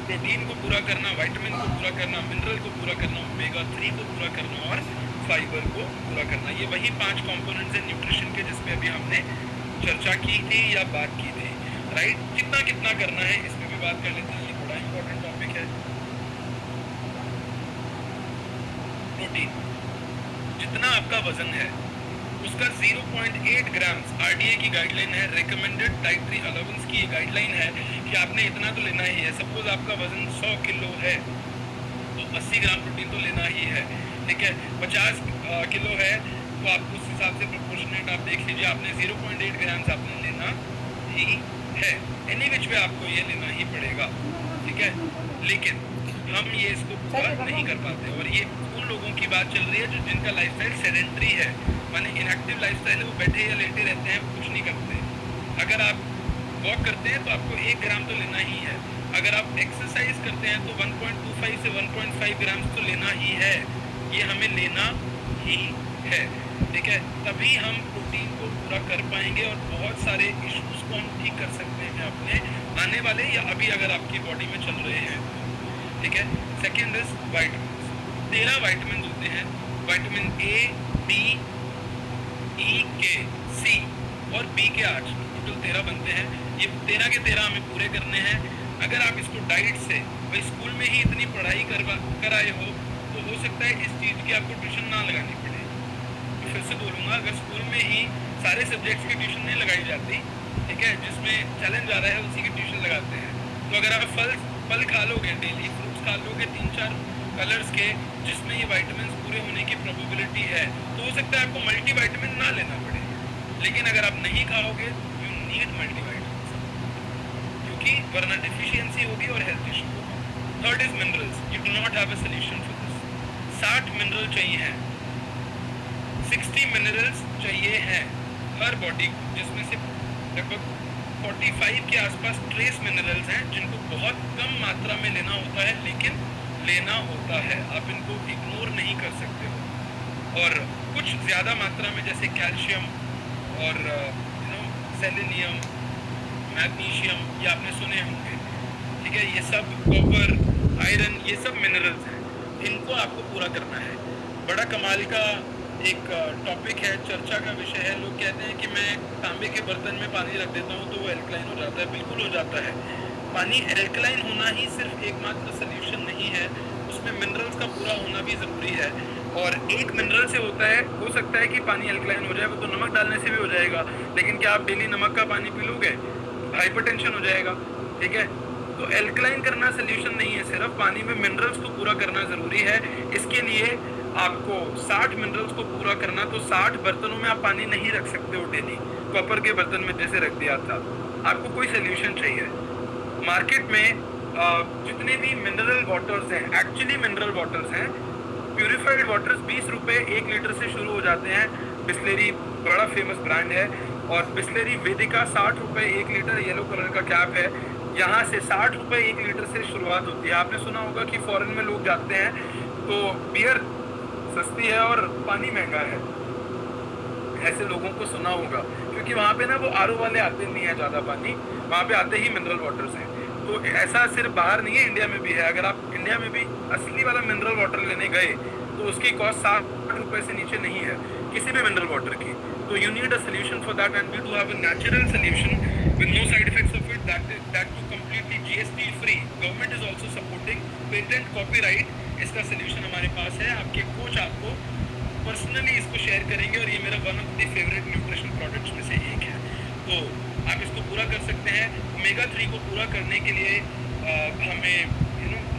प्रोटीन को पूरा करना, विटामिन को पूरा करना, मिनरल को पूरा करना, ओमेगा 3 को पूरा करना और फाइबर को पूरा करना। ये वही 5 कंपोनेंट्स हैं न्यूट्रिशन के, जिसपे अभी हमने चर्चा की थी या बात की थी, राइट। कितना कितना करना है इस पे भी बात कर लेते हैं, ये बड़ा इंपॉर्टेंट टॉपिक है। प्रोटीन, जितना आपका वजन है उसका 0.8 ग्राम्स आरडीए की गाइडलाइन है, रिकमेंडेड डाइटरी अलाउंस की ये गाइडलाइन है कि आपने इतना तो लेना ही है। सपोज आपका वजन 100 किलो है तो 80 ग्राम प्रोटीन तो लेना ही है, ठीक है। 50 किलो है तो आपको उस हिसाब से प्रोपोर्शनेट आप देख लीजिए, आपने 0.8 ग्राम्स आपने लेना ही है। एनी विच वे आपको ये लेना ही पड़ेगा, ठीक है। लेकिन हम ये इसको पूरा नहीं कर पाते, और ये उन लोगों की बात चल रही है जो जिनका लाइफस्टाइल सेडेंटरी है, माने इनएक्टिव लाइफस्टाइल है, वो बैठे या लेटे रहते हैं, कुछ नहीं करते। अगर आप वॉक करते हैं तो आपको 1 ग्राम तो लेना ही है। अगर आप एक्सरसाइज करते हैं तो 1.25 से 1.5 ग्राम तो लेना ही है, ये हमें लेना ही है, ठीक है। तभी हम प्रोटीन को पूरा कर पाएंगे और बहुत सारे इश्यूज को हम ठीक कर सकते हैं अपने आने वाले या अभी अगर आपकी बॉडी में चल रहे हैं, ठीक है। Second is vitamin. 13 वाइटामिन होते हैं, विटामिन ए, डी, ई, के, सी और बी के 8, टोटल 13 बनते हैं। ये 13 के 13 हमें पूरे करने हैं। अगर आप इसको डाइट से, भाई स्कूल में ही इतनी पढ़ाई कराए हो तो हो सकता है इस चीज़ की आपको ट्यूशन ना लगानी पड़े। तो फिर से बोलूँगा, अगर स्कूल में ही सारे सब्जेक्ट्स की ट्यूशन नहीं लगाई जाती, ठीक है, जिसमें चैलेंज आ रहा है उसी की ट्यूशन लगाते हैं। तो अगर आप फल खा लोगे, डेली फ्रूट्स खा लोगे, 3-4 कलर्स के जिसमें ये विटामिन पूरे होने की प्रोबेबिलिटी है, तो हो सकता है आपको मल्टीविटामिन ना लेना पड़े, लेकिन अगर आप नहीं खाओगे यू नीड मल्टीविटामिन, क्योंकि वरना डिफिशियंसी होगी और हेल्थ इशू होगा। Third is minerals, you do not have a solution for this. 60 mineral चाहिए हैं, 60 मिनरल्स चाहिए हैं हर बॉडी को, जिसमें से लगभग 45 के आसपास ट्रेस मिनरल्स हैं जिनको बहुत कम मात्रा में लेना होता है, लेकिन लेना होता है, आप इनको इग्नोर नहीं कर सकते हो। और कुछ ज़्यादा मात्रा में जैसे कैल्शियम और सेलेनियम, मैग्नीशियम, ये आपने सुने होंगे, ठीक है, ये सब कॉपर, आयरन, ये सब मिनरल्स हैं, इनको आपको पूरा करना है। बड़ा कमाल का एक टॉपिक है, चर्चा का विषय है। लोग कहते हैं कि मैं तांबे के बर्तन में पानी रख देता हूँ तो वो एल्कलाइन हो जाता है। बिल्कुल हो जाता है। पानी एल्कलाइन होना ही सिर्फ एकमात्र सोल्यूशन नहीं है, उसमें मिनरल्स का पूरा होना भी ज़रूरी है। और एक मिनरल से होता है, हो सकता है कि पानी एल्कलाइन हो जाए, वो तो नमक डालने से भी हो जाएगा, लेकिन क्या आप डेली नमक का पानी पी लोगे? हाइपरटेंशन हो जाएगा, ठीक है। तो एल्कलाइन करना सोल्यूशन नहीं है, सिर्फ पानी में मिनरल्स को पूरा करना ज़रूरी है। इसके लिए आपको 60 मिनरल्स को पूरा करना, तो 60 बर्तनों में आप पानी नहीं रख सकते हो डेली। कॉपर के बर्तन में जैसे रख दिया था, आपको कोई सोल्यूशन चाहिए। मार्केट में जितने भी मिनरल वाटर्स हैं, एक्चुअली मिनरल वाटर्स हैं, प्यूरिफाइड वाटर्स 20 रुपये 1 लीटर से शुरू हो जाते हैं। बिस्लेरी बड़ा फेमस ब्रांड है, और बिस्लेरी वेदिका 60 रुपये 1 लीटर, येलो कलर का कैप है, यहाँ से 60 रुपये 1 लीटर से शुरुआत होती है। आपने सुना होगा कि फॉरेन में लोग जाते हैं तो बियर सस्ती है और पानी महंगा है, ऐसे लोगों को सुना होगा, क्योंकि वहाँ पे ना वो आरओ वाले आते नहीं है ज़्यादा पानी, वहाँ पे आते ही मिनरल वाटर्स हैं। तो ऐसा सिर्फ बाहर नहीं है, इंडिया में भी है। अगर आप इंडिया में भी असली वाला मिनरल वाटर लेने गए तो उसकी कॉस्ट 60 रुपये से नीचे नहीं है किसी भी मिनरल वाटर की। तो you need a solution for that, and we do have a natural solution with no side effects of it, that too completely GST free. Government is also supporting, patent, copyright, इसका solution हमारे पास है। आपके coach आपको personally इसको share करेंगे, और ये मेरा one of the favourite nutrition products में से एक है। तो आप इसको पूरा कर सकते हैं। ओमेगा 3 को पूरा करने के लिए हमें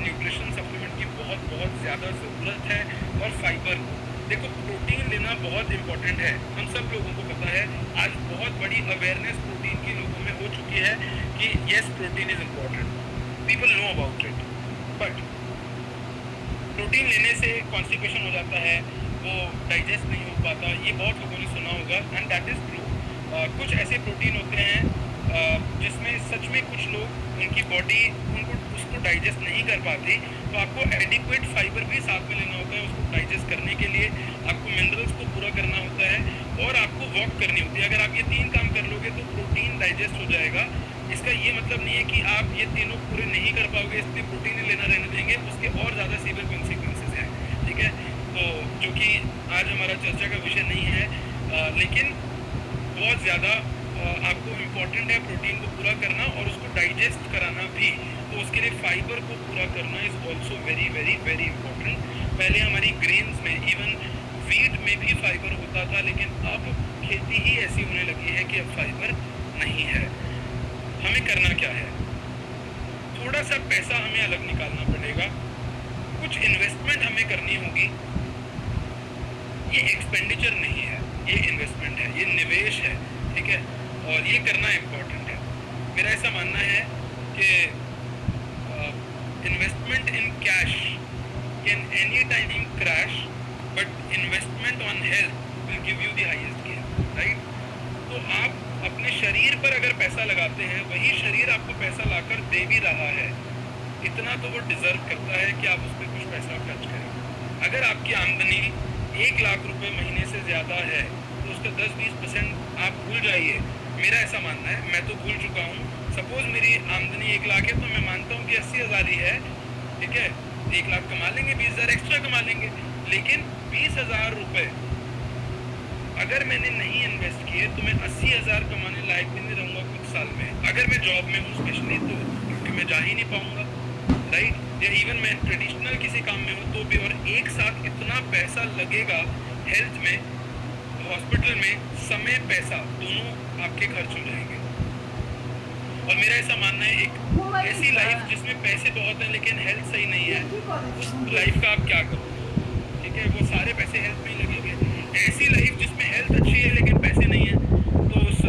न्यूट्रिशन सप्लीमेंट की बहुत बहुत ज़्यादा ज़रूरत है, और फाइबर को देखो, प्रोटीन लेना बहुत इंपॉर्टेंट है। हम सब लोगों को पता है, आज बहुत बड़ी अवेयरनेस प्रोटीन की लोगों में हो चुकी है कि yes, protein is important, people know about it, but protein लेने से कॉन्स्टिपेशन हो जाता है, वो डाइजेस्ट नहीं हो पाता, ये बहुत लोगों ने सुना होगा, एंड दैट इज़ ट्रू। कुछ ऐसे प्रोटीन होते हैं जिसमें सच में कुछ लोग, उनकी बॉडी उनको उसको डाइजेस्ट नहीं कर पाती, तो आपको एडिक्वेट फाइबर भी साथ में लेना होता है उसको डाइजेस्ट करने के लिए। आपको मिनरल्स को पूरा करना होता है, और आपको वॉक करनी होती है। अगर आप ये 3 काम कर लोगे तो प्रोटीन डाइजेस्ट हो जाएगा। इसका ये मतलब नहीं है कि आप ये तीनों पूरे नहीं कर पाओगे इसलिए प्रोटीन ही लेना रहने देंगे, उसके और ज़्यादा सीवियर कॉन्सिक्वेंसेज हैं, ठीक है। तो जो कि आज हमारा चर्चा का विषय नहीं है, लेकिन बहुत ज़्यादा आपको इम्पॉर्टेंट है प्रोटीन को पूरा करना और उसको डाइजेस्ट कराना भी। तो उसके लिए फाइबर को पूरा करना is also very very very important. पहले हमारी ग्रेन्स में, इवन वीट में भी फाइबर होता था, लेकिन अब खेती ही ऐसी होने लगी है कि अब फाइबर नहीं है। हमें करना क्या है? थोड़ा सा पैसा हमें अलग निकालना पड़ेगा, कुछ इन्वेस्टमेंट हमें करनी होगी। ये एक्सपेंडिचर नहीं है, ये इन्वेस्टमेंट है, ये निवेश है, ठीक है, और ये करना इम्पोर्टेंट है। मेरा ऐसा मानना है कि investment in cash can any time crash, but investment on health will give you the highest gain, right. तो आप अपने शरीर पर अगर पैसा लगाते हैं, वही शरीर आपको पैसा लाकर दे भी रहा है, इतना तो वो डिजर्व करता है कि आप उस पर कुछ पैसा खर्च करें। अगर आपकी आमदनी 1 लाख रुपए महीने से ज़्यादा है तो उसका 10-20% आप भूल जाइए। मेरा ऐसा मानना है, मैं तो भूल चुका हूँ। सपोज मेरी आमदनी 1 लाख है तो मैं मानता हूँ कि 80,000 ही है, ठीक है, 1 लाख कमा लेंगे, 20,000 एक्स्ट्रा कमा लेंगे, लेकिन 20,000 रुपये अगर मैंने नहीं इन्वेस्ट किए तो मैं 80,000 कमाने लायक भी नहीं रहूँगा कुछ साल में। अगर मैं जॉब में हूँ स्पेशली, तो क्योंकि मैं जा ही नहीं पाऊँगा, राइट, या इवन मैं ट्रेडिशनल किसी काम में हूँ तो भी, और एक साथ इतना पैसा लगेगा हेल्थ में, हॉस्पिटल में, समय, पैसा दोनों आपके खर्च हो जाएंगे। और मेरा ऐसा मानना है एक ऐसी लाइफ जिसमें पैसे बहुत हैं लेकिन हेल्थ सही नहीं है, उस लाइफ का आप क्या करोगे? ठीक है, वो सारे पैसे हेल्थ में ही लगेंगे। ऐसी लाइफ जिसमें हेल्थ अच्छी है लेकिन पैसे नहीं है, तो उस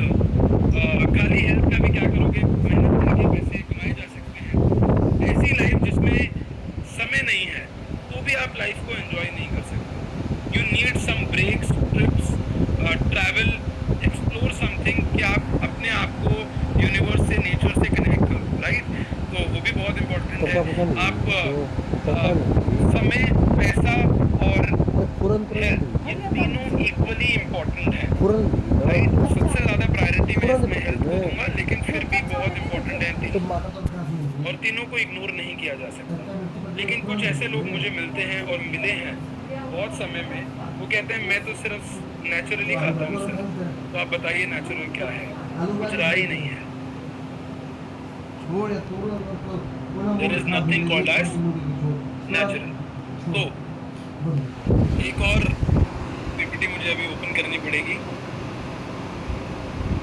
खाली हेल्थ का भी क्या करोगे? मेहनत करके पैसे कमाए जा सकते हैं। ऐसी लाइफ जिसमें समय नहीं है, तो भी आप लाइफ को एंजॉय नहीं कर सकते। You need some breaks, trips, travel, explore something, कि आप अपने आप को यूनिवर्स से, नेचर से कनेक्ट करो, राइट? तो वो भी बहुत इम्पोर्टेंट है। आप समय, पैसा और हेल्थ, ये तीनों इक्वली इम्पोर्टेंट है, राइट? सबसे ज़्यादा प्रायोरिटी मैं इसमें हेल्थ को दूंगा, लेकिन फिर भी बहुत इम्पोर्टेंट है तीनों, और तीनों को इग्नोर नहीं किया जा सकता। लेकिन कुछ ऐसे लोग मुझे मिलते हैं और मिले हैं बहुत समय में, वो कहते हैं मैं तो सिर्फ नेचुरली खाता हूँ सर। तो आप बताइए नेचुरल क्या है? कुछ रहा ही नहीं है। There is nothing called as natural. तो एक और पीपीटी मुझे अभी ओपन करनी पड़ेगी,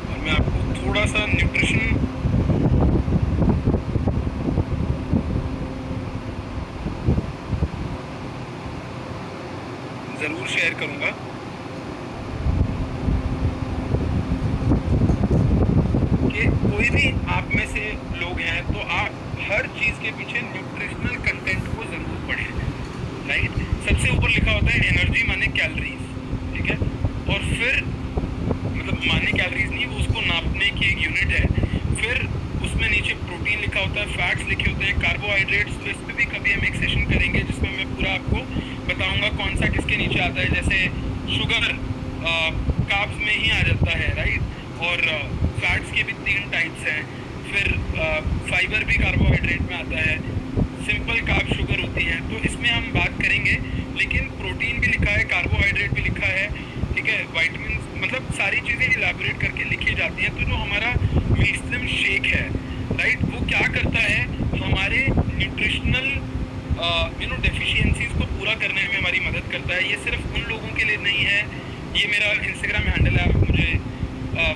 और मैं आपको थोड़ा सा न्यूट्रिशन ज़रूर शेयर करूँगा। कि कोई भी आप में से लोग हैं तो आप हर चीज़ के पीछे न्यूट्रिशनल कंटेंट को ज़रूर पढ़ें, राइट? सबसे ऊपर लिखा होता है एनर्जी माने कैलोरीज, ठीक है? और फिर मतलब माने कैलोरीज नहीं, वो उसको नापने की एक यूनिट है। फिर उसमें नीचे प्रोटीन लिखा होता है, फैट्स लिखे होते हैं, कार्बोहाइड्रेट्स। तो इस पर भी कभी हम एक सेशन करेंगे जिसमें मैं पूरा आपको बताऊंगा कौन सा किसके नीचे आता है। जैसे शुगर कार्ब्स में ही आ जाता है, राइट? और फैट्स के भी 3 टाइप्स हैं। फिर फाइबर भी कार्बोहाइड्रेट में आता है, सिंपल कार्ब शुगर होती है। तो इसमें हम बात करेंगे, लेकिन प्रोटीन भी लिखा है, कार्बोहाइड्रेट भी लिखा है, ठीक है? विटामिन, मतलब सारी चीज़ें इलैबोरेट करके लिखी जाती हैं। तो जो हमारा वीसडम शेक है, राइट, वो क्या करता है? हमारे न्यूट्रिशनल डेफिशिएंसीज को पूरा करने में हमारी मदद करता है। ये सिर्फ उन लोगों के लिए नहीं है। ये मेरा इंस्टाग्राम हैंडल है, आप मुझे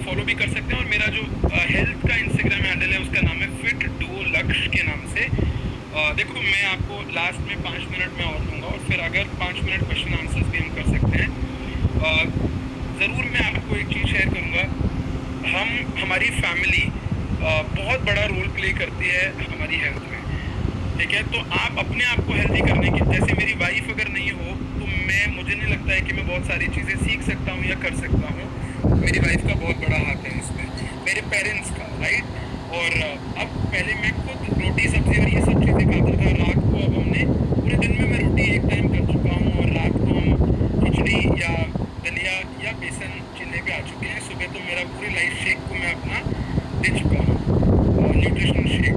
फॉलो भी कर सकते हैं। और मेरा जो हेल्थ का इंस्टाग्राम हैंडल है उसका नाम है फिट डुओ लक्ष्य के नाम से। देखो, मैं आपको लास्ट में 5 मिनट में और दूंगा, और फिर अगर 5 मिनट क्वेश्चन आंसर्स भी हम कर सकते हैं। ज़रूर मैं आपको एक चीज़ शेयर करूँगा। हमारी फैमिली बहुत बड़ा रोल प्ले करती है हमारी हेल्थ में, ठीक है? तो आप अपने आप को हेल्दी करने की, जैसे मेरी वाइफ अगर नहीं हो तो मुझे नहीं लगता है कि मैं बहुत सारी चीज़ें सीख सकता हूँ या कर सकता हूँ। मेरी वाइफ का बहुत बड़ा हाथ है इसमें, मेरे पेरेंट्स का, राइट? और अब पहले मैं खुद रोटी सब्जी और ये सब चीज़ें खाता था रात को। अब हमने पूरे दिन में मैं रोटी एक टाइम कर चुका हूँ, और रात को हम खिचड़ी या दलिया या बेसन चीलने पे आ चुके हैं। सुबह तो मेरा पूरे लाइफ शेक को मैं अपना दे चुका हूँ, न्यूट्रिशनल शेक।